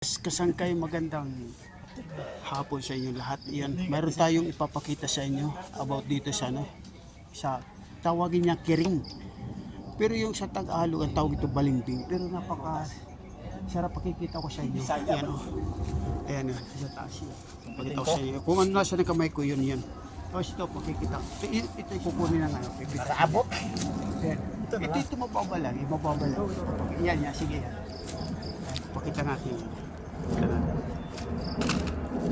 Kasangkay, magandang hapon sa inyo lahat. Yan, meron tayong ipapakita sa inyo about dito sa sa tawagin niya kiring. Pero yung sa Tagalog ang tawag ito balimbing. Pero napaka sarap pakikita ko sa inyo. Yan oh. Ayan yun, sa taas yun. Pakita ko sa inyo. Kung ano nasa ng kamay ko yun yan. Tapos ito pakikita. Ito kukunin na ngayon. Abot. Ito mababa lang. Mababa lang. Yan, sige yan. Pakita natin yan.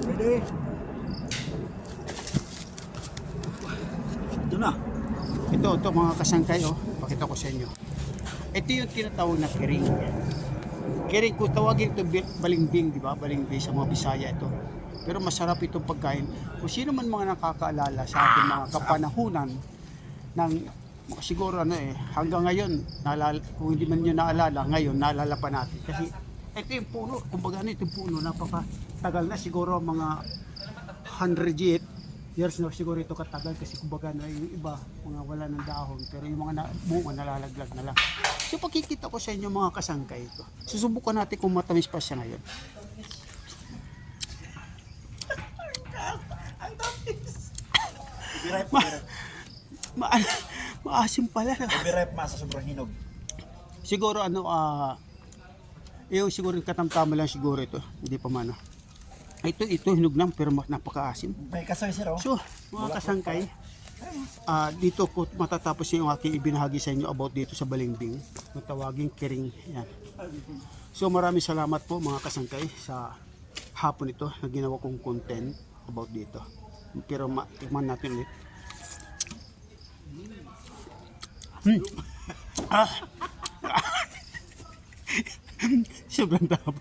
Pwede. Ito na. Ito mga kasangkay oh. Pakita ko sa inyo. Ito yung tinatawag na kiring. Kiring kung tawagin ito balimbing, di ba? Balimbing sa mga Bisaya ito. Pero masarap itong pagkain. Kung sino man mga nakakaalala sa ating mga kapanahunan ng siguro hanggang ngayon naalala, kung hindi man nyo naalala ngayon naalala pa natin kasi ito yung puno, kumbaga itong puno napakatagal na, siguro mga 100 years na siguro ito katagal kasi kumbaga yung iba mga wala ng dahon pero yung mga bunga nalalaglag na lang. So pagkikita ko sa inyo mga kasangkay ito, susubukan natin kung matamis pa siya ngayon. Ang tamis. Maasim pala na. Ibirep sa sobrang hinog. Siguro yung siguro katamtama lang siguro ito, hindi pa mano. Ito hinog na pero napakaasim. May kasoy sir oh. So, mga kasangkay, dito ko matatapos yung aking ibinahagi sa inyo about dito sa balimbing, na tawaging kiring. Yan. So, maraming salamat po mga kasangkay sa hapon ito na ginawa kong content about dito. Pero tikman natin ulit. Sobrang taba.